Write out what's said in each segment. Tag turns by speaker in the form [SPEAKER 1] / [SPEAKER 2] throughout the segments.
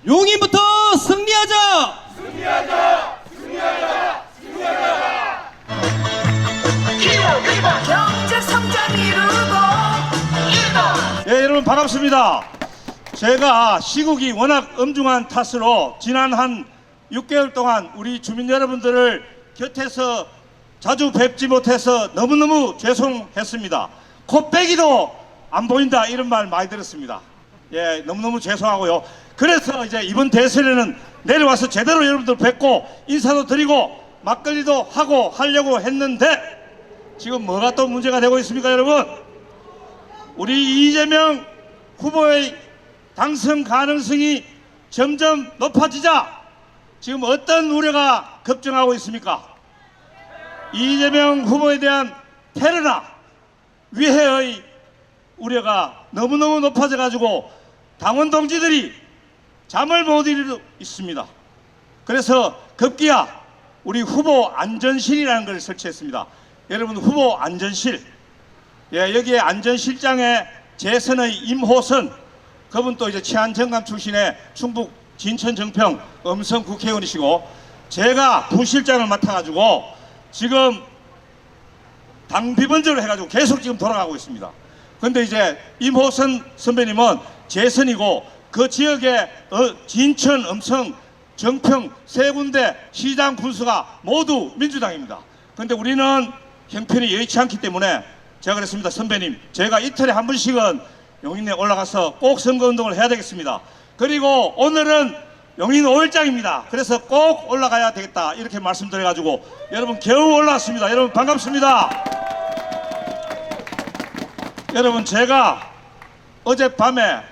[SPEAKER 1] 용인부터 승리하자!
[SPEAKER 2] 승리하자! 승리하자! 승리하자!
[SPEAKER 3] 경제 성장 이루고
[SPEAKER 4] 예, 여러분 반갑습니다. 제가 시국이 워낙 엄중한 탓으로 지난 한 6개월 동안 우리 주민 여러분들을 곁에서 자주 뵙지 못해서 너무너무 죄송했습니다. 코빼기도 안 보인다 이런 말 많이 들었습니다. 예, 너무너무 죄송하고요. 그래서 이제 이번 대선에는 내려와서 제대로 여러분들 뵙고 인사도 드리고 막걸리도 하고 하려고 했는데 지금 뭐가 또 문제가 되고 있습니까, 여러분? 우리 이재명 후보의 당선 가능성이 점점 높아지자 지금 어떤 우려가 급증하고 있습니까? 이재명 후보에 대한 테러나 위해의 우려가 너무너무 높아져 가지고 당원 동지들이 잠을 못 이루고 있습니다. 그래서 급기야 우리 후보 안전실이라는 걸 설치했습니다. 여러분, 후보 안전실, 예, 여기에 안전실장에 재선의 임호선, 그분 또 이제 치안정감 출신의 충북 진천 정평 음성 국회의원이시고, 제가 부실장을 맡아가지고 지금 당비번제로 해가지고 계속 지금 돌아가고 있습니다. 그런데 이제 임호선 선배님은 재선이고 그 지역에 진천, 음성, 정평 세 군데 시장 군수가 모두 민주당입니다. 그런데 우리는 형편이 여의치 않기 때문에 제가 그랬습니다. 선배님, 제가 이틀에 한 번씩은 용인에 올라가서 꼭 선거운동을 해야 되겠습니다. 그리고 오늘은 용인 5일장입니다. 그래서 꼭 올라가야 되겠다 이렇게 말씀드려가지고 여러분 겨우 올라왔습니다. 여러분 반갑습니다. 여러분, 제가 어젯밤에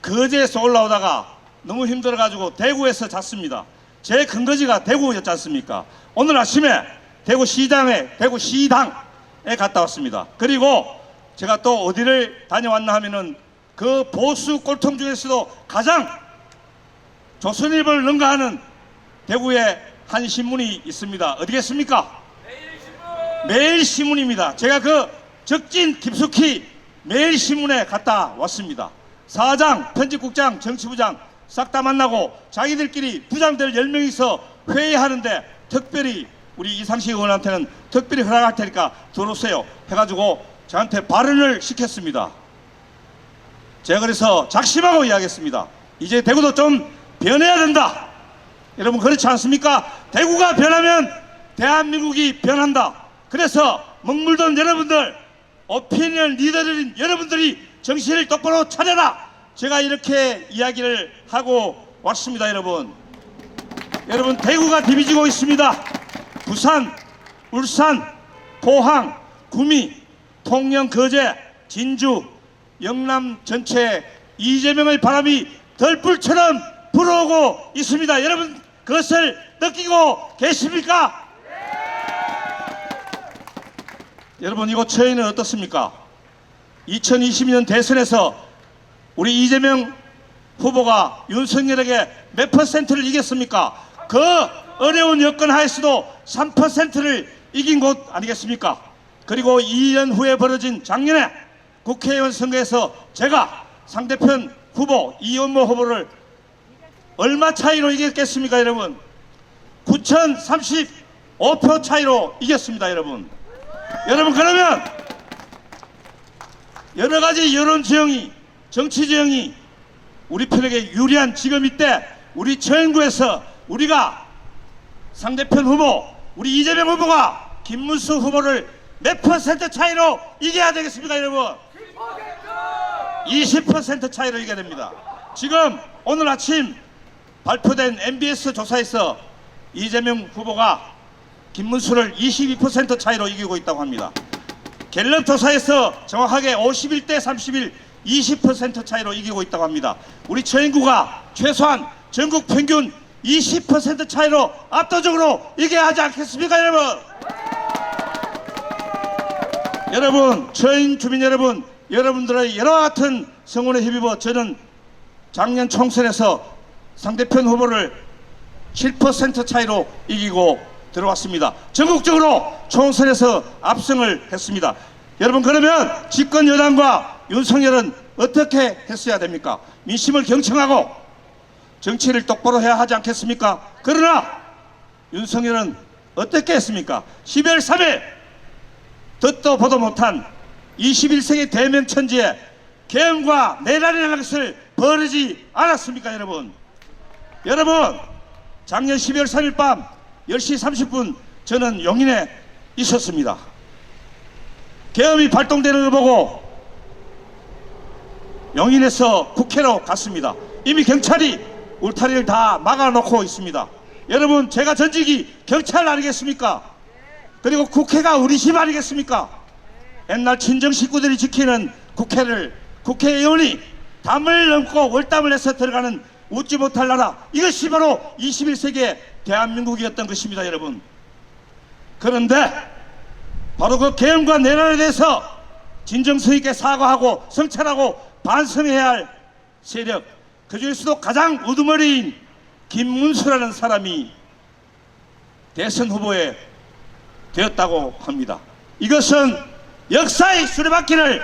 [SPEAKER 4] 거제에서 올라오다가 너무 힘들어가지고 대구에서 잤습니다. 제 근거지가 대구였지 않습니까? 오늘 아침에 대구시당에 갔다 왔습니다. 그리고 제가 또 어디를 다녀왔나 하면은 그 보수 꼴통 중에서도 가장 조선일보를 능가하는 대구에 한 신문이 있습니다. 어디겠습니까? 매일신문입니다. 제가 그 적진 깊숙이 매일신문에 갔다 왔습니다. 사장, 편집국장, 정치부장 싹 다 만나고 자기들끼리 부장들 10명이서 회의하는데 특별히 우리 이상식 의원한테는 특별히 허락할 테니까 들어오세요 해가지고 저한테 발언을 시켰습니다. 제가 그래서 작심하고 이야기했습니다. 이제 대구도 좀 변해야 된다. 여러분, 그렇지 않습니까? 대구가 변하면 대한민국이 변한다. 그래서 먹물던 여러분들, 오피니언 리더들인 여러분들이 정신을 똑바로 차려라. 제가 이렇게 이야기를 하고 왔습니다. 여러분, 대구가 뒤비지고 있습니다. 부산, 울산, 포항, 구미, 통영, 거제, 진주, 영남 전체에 이재명의 바람이 덜불처럼 불어오고 있습니다. 여러분, 그것을 느끼고 계십니까? 여러분, 이곳 처인은 어떻습니까? 2022년 대선에서 우리 이재명 후보가 윤석열에게 몇 퍼센트를 이겼습니까? 그 어려운 여건 하에서도 3%를 이긴 곳 아니겠습니까? 그리고 2년 후에 벌어진 작년에 국회의원 선거에서 제가 상대편 후보 이원모 후보를 얼마 차이로 이겼겠습니까? 여러분, 9,035표 차이로 이겼습니다. 여러분, 그러면 여러 가지 여론 지형이, 정치 지형이 우리 편에게 유리한 지금 이때 우리 처인구에서 우리가 상대편 후보, 우리 이재명 후보가 김문수 후보를 몇 퍼센트 차이로 이겨야 되겠습니까? 여러분, 20% 차이로 이겨야 됩니다. 지금 오늘 아침 발표된 MBS 조사에서 이재명 후보가 김문수를 22% 차이로 이기고 있다고 합니다. 갤럽 조사에서 정확하게 51대 31, 20% 차이로 이기고 있다고 합니다. 우리 처인구가 최소한 전국 평균 20% 차이로 압도적으로 이겨야 하지 않겠습니까, 여러분? 여러분, 처인 주민 여러분, 여러분들의 여러 같은 성원에 힘입어 저는 작년 총선에서 상대편 후보를 7% 차이로 이기고 들어왔습니다. 전국적으로 총선에서 압승을 했습니다. 여러분, 그러면 집권 여당과 윤석열은 어떻게 했어야 됩니까? 민심을 경청하고 정치를 똑바로 해야 하지 않겠습니까? 그러나 윤석열은 어떻게 했습니까? 12월 3일 듣도 보도 못한 21세기 대명천지에 계엄과 내란이라는 것을 벌이지 않았습니까, 여러분? 여러분, 작년 12월 3일 밤 10시 30분 저는 용인에 있었습니다. 계엄이 발동되는 걸 보고 용인에서 국회로 갔습니다. 이미 경찰이 울타리를 다 막아놓고 있습니다. 여러분, 제가 전직이 경찰 아니겠습니까? 그리고 국회가 우리 집 아니겠습니까? 옛날 친정 식구들이 지키는 국회를 국회의원이 담을 넘고 월담을 해서 들어가는 웃지 못할 나라, 이것이 바로 21세기의 대한민국이었던 것입니다, 여러분. 그런데 바로 그 계엄과 내란에 대해서 진정성 있게 사과하고 성찰하고 반성해야 할 세력, 그 중에서도 가장 우두머리인 김문수라는 사람이 대선 후보에 되었다고 합니다. 이것은 역사의 수레바퀴를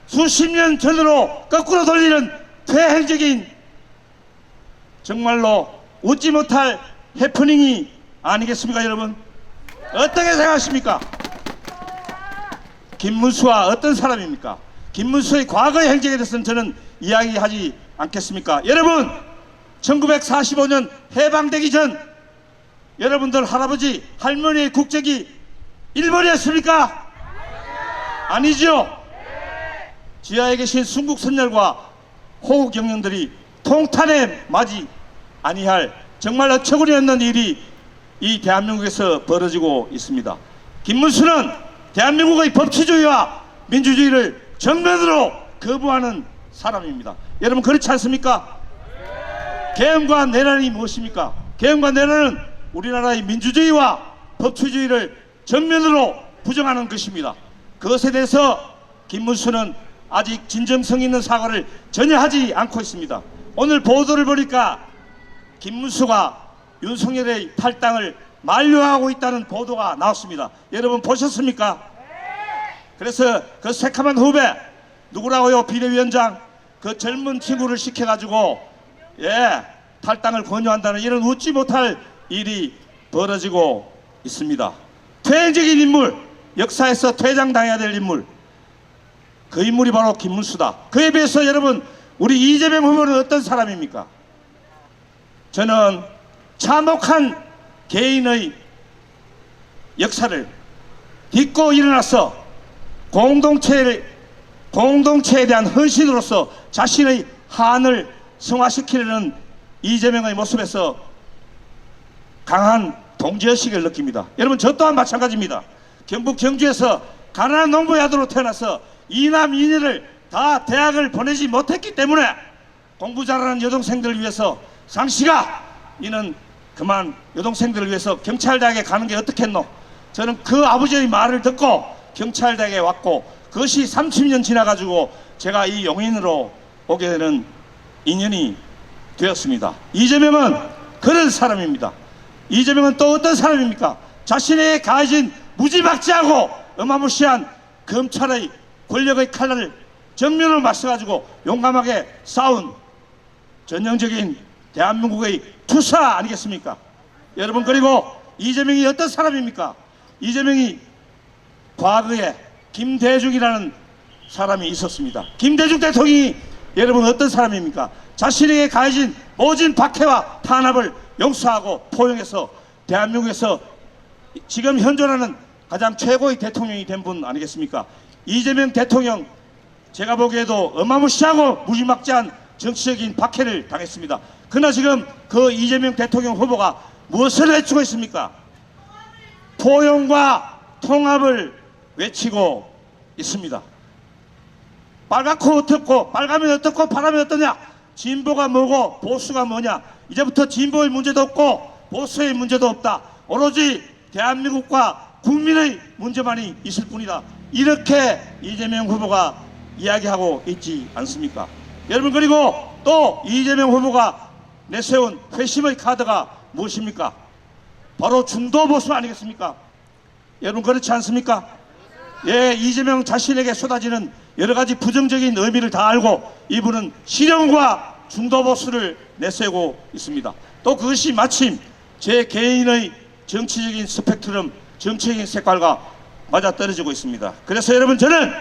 [SPEAKER 4] 수십 년 전으로 거꾸로 돌리는 퇴행적인, 정말로 웃지 못할 해프닝이 아니겠습니까, 여러분? 어떻게 생각하십니까? 김문수와 어떤 사람입니까? 김문수의 과거의 행적에 대해서는 저는 이야기하지 않겠습니까? 여러분, 1945년 해방되기 전 여러분들 할아버지 할머니의 국적이 일본이었습니까? 아니죠. 지하에 계신 순국 선열과 호국 경영들이 통탄에 맞이 아니할 정말 어처구니 없는 일이 이 대한민국에서 벌어지고 있습니다. 김문수는 대한민국의 법치주의와 민주주의를 정면으로 거부하는 사람입니다. 여러분, 그렇지 않습니까? 계엄과 내란이 무엇입니까? 계엄과 내란은 우리나라의 민주주의와 법치주의를 정면으로 부정하는 것입니다. 그것에 대해서 김문수는 아직 진정성 있는 사과를 전혀 하지 않고 있습니다. 오늘 보도를 보니까 김문수가 윤석열의 탈당을 만류하고 있다는 보도가 나왔습니다. 여러분 보셨습니까? 그래서 그 새카만 후배 누구라고요? 비대위원장, 그 젊은 친구를 시켜가지고 탈당을 권유한다는 이런 웃지 못할 일이 벌어지고 있습니다. 퇴행적인 인물, 역사에서 퇴장당해야 될 인물, 그 인물이 바로 김문수다. 그에 비해서 여러분, 우리 이재명 후보는 어떤 사람입니까? 저는 참혹한 개인의 역사를 딛고 일어나서 공동체에 대한 헌신으로서 자신의 한을 성화시키려는 이재명의 모습에서 강한 동지의식을 느낍니다. 여러분, 저 또한 마찬가지입니다. 경북 경주에서 가난한 농부의 아들로 태어나서 이남 이녀를 다 대학을 보내지 못했기 때문에 공부 잘하는 여동생들을 위해서 상씨가 이는 그만 여동생들을 위해서 경찰대학에 가는 게 어떻겠노? 저는 그 아버지의 말을 듣고 경찰대학에 왔고, 그것이 30년 지나가지고 제가 이 용인으로 오게 되는 인연이 되었습니다. 이재명은 그런 사람입니다. 이재명은 또 어떤 사람입니까? 자신에게 가해진 무지막지하고 어마무시한 검찰의 권력의 칼날을 정면으로 맞서가지고 용감하게 싸운 전형적인 대한민국의 투사 아니겠습니까? 여러분, 그리고 이재명이 어떤 사람입니까? 이재명이 과거에 김대중이라는 사람이 있었습니다. 김대중 대통령이 여러분 어떤 사람입니까? 자신에게 가해진 모진 박해와 탄압을 용서하고 포용해서 대한민국에서 지금 현존하는 가장 최고의 대통령이 된 분 아니겠습니까? 이재명 대통령, 제가 보기에도 어마무시하고 무지막지한 정치적인 박해를 당했습니다. 그러나 지금 그 이재명 대통령 후보가 무엇을 외치고 있습니까? 포용과 통합을 외치고 있습니다. 빨갛고 어떻고, 빨가면 어떻고 파라면 어떠냐? 진보가 뭐고 보수가 뭐냐? 이제부터 진보의 문제도 없고 보수의 문제도 없다. 오로지 대한민국과 국민의 문제만이 있을 뿐이다. 이렇게 이재명 후보가 이야기하고 있지 않습니까? 여러분, 그리고 또 이재명 후보가 내세운 회심의 카드가 무엇입니까? 바로 중도보수 아니겠습니까? 여러분, 그렇지 않습니까? 이재명 자신에게 쏟아지는 여러 가지 부정적인 의미를 다 알고 이분은 실형과 중도보수를 내세우고 있습니다. 또 그것이 마침 제 개인의 정치적인 스펙트럼, 정치적인 색깔과 맞아떨어지고 있습니다. 그래서 여러분, 저는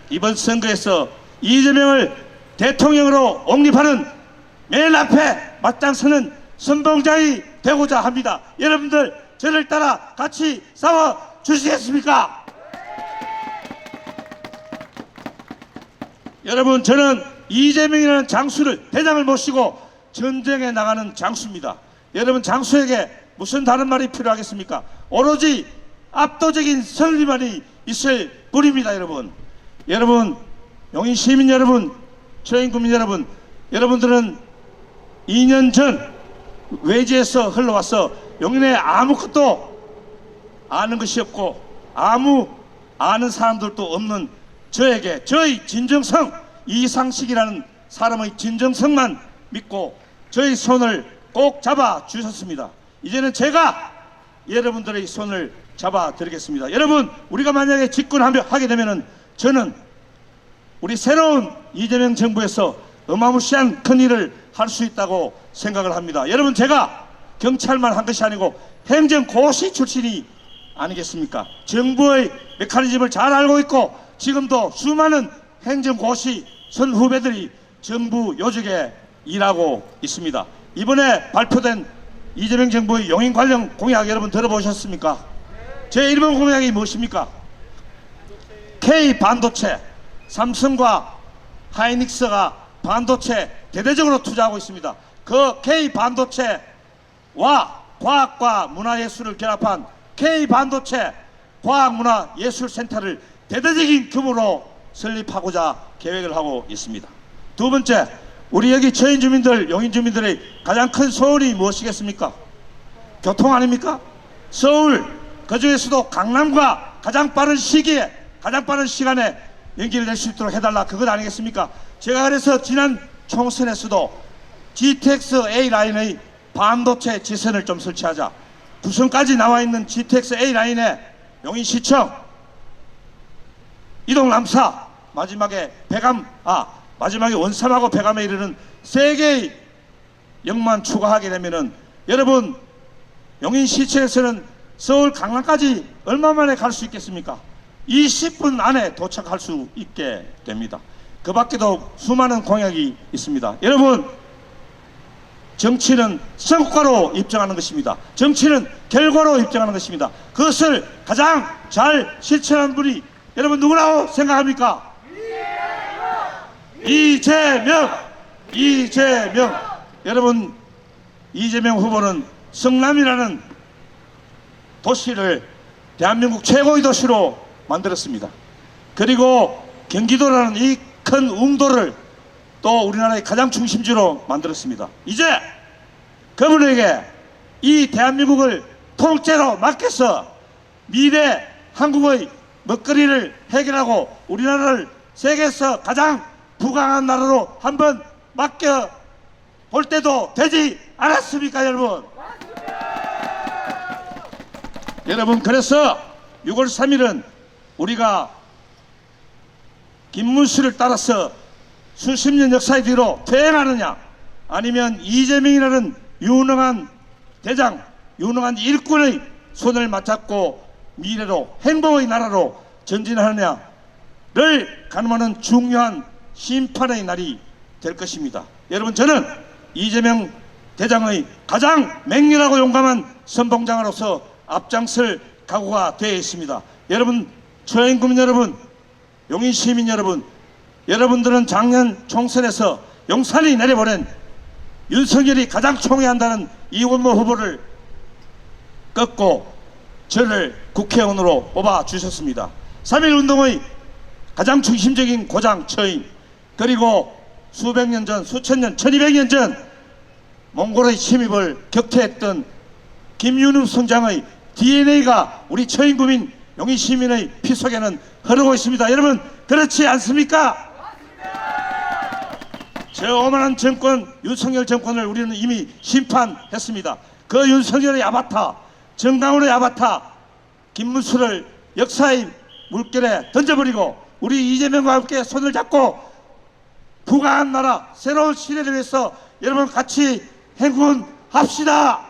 [SPEAKER 4] 이번 선거에서 이재명을 대통령으로 옹립하는 맨 앞에 맞장서는 선봉장이 되고자 합니다. 여러분들 저를 따라 같이 싸워 주시겠습니까? 여러분, 저는 이재명이라는 장수를, 대장을 모시고 전쟁에 나가는 장수입니다. 여러분, 장수에게 무슨 다른 말이 필요하겠습니까? 오로지 압도적인 승리만이 있을 뿐입니다. 여러분, 용인 시민 여러분, 처인 국민 여러분, 여러분들은 2년 전 외지에서 흘러와서 용인에 아무것도 아는 것이 없고 아무 아는 사람들도 없는 저에게 저의 진정성, 이상식이라는 사람의 진정성만 믿고 저의 손을 꼭 잡아 주셨습니다. 이제는 제가 여러분들의 손을 잡아 드리겠습니다. 여러분, 우리가 만약에 집권하게 되면은 저는 우리 새로운 이재명 정부에서 어마무시한 큰 일을 할 수 있다고 생각을 합니다. 여러분, 제가 경찰만 한 것이 아니고 행정고시 출신이 아니겠습니까? 정부의 메커니즘을 잘 알고 있고 지금도 수많은 행정고시 선후배들이 정부 요직에 일하고 있습니다. 이번에 발표된 이재명 정부의 용인 관련 공약 여러분 들어보셨습니까? 제 1번 공약이 무엇입니까? K반도체, 삼성과 하이닉스가 반도체 대대적으로 투자하고 있습니다. 그 K반도체와 과학과 문화예술을 결합한 K반도체 과학문화예술센터를 대대적인 규모로 설립하고자 계획을 하고 있습니다. 두 번째, 우리 여기 처인 주민들, 용인 주민들의 가장 큰 소원이 무엇이겠습니까? 교통 아닙니까? 서울, 그중에서도 강남과 가장 빠른 시기에, 가장 빠른 시간에 연결될 수 있도록 해달라, 그것 아니겠습니까? 제가 그래서 지난 총선에서도 GTX A라인의 반도체 지선을 좀 설치하자, 구성까지 나와 있는 GTX A라인에 용인시청, 이동남사, 마지막에 마지막에 원삼하고 백암에 이르는 세 개의 역만 추가하게 되면은 여러분, 용인시청에서는 서울 강남까지 얼마 만에 갈 수 있겠습니까? 20분 안에 도착할 수 있게 됩니다. 그 밖에도 수많은 공약이 있습니다. 여러분, 정치는 성과로 입증하는 것입니다. 정치는 결과로 입증하는 것입니다. 그것을 가장 잘 실천한 분이 여러분 누구라고 생각합니까? 이재명! 여러분, 이재명 후보는 성남이라는 도시를 대한민국 최고의 도시로 만들었습니다. 그리고 경기도라는 이 큰 웅도를 또 우리나라의 가장 중심지로 만들었습니다. 이제 그분에게 이 대한민국을 통째로 맡겨서 미래 한국의 먹거리를 해결하고 우리나라를 세계에서 가장 부강한 나라로 한번 맡겨 볼 때도 되지 않았습니까, 여러분? 여러분, 그래서 6월 3일은 우리가 김문수를 따라서 수십 년 역사의 뒤로 퇴행하느냐, 아니면 이재명이라는 유능한 대장, 유능한 일꾼의 손을 맞잡고 미래로, 행복의 나라로 전진하느냐를 가늠하는 중요한 심판의 날이 될 것입니다. 여러분, 저는 이재명 대장의 가장 맹렬하고 용감한 선봉장으로서 앞장설 각오가 되어 있습니다. 여러분, 처인 국민 여러분, 용인 시민 여러분, 여러분들은 작년 총선에서 용산이 내려보낸 윤석열이 가장 총애한다는 이원모 후보를 꺾고 저를 국회의원으로 뽑아주셨습니다. 3.1 운동의 가장 중심적인 고장 처인, 그리고 수백 년 전, 수천 년, 1200년 전 몽골의 침입을 격퇴했던 김윤읍 선장의 DNA가 우리 처인구민 용인 시민의 피 속에는 흐르고 있습니다. 여러분, 그렇지 않습니까? 저 오만한 정권, 윤석열 정권을 우리는 이미 심판했습니다. 그 윤석열의 아바타, 정강훈의 아바타 김문수를 역사의 물결에 던져버리고 우리 이재명과 함께 손을 잡고 부강한 나라, 새로운 시대를 위해서 여러분 같이 행군합시다.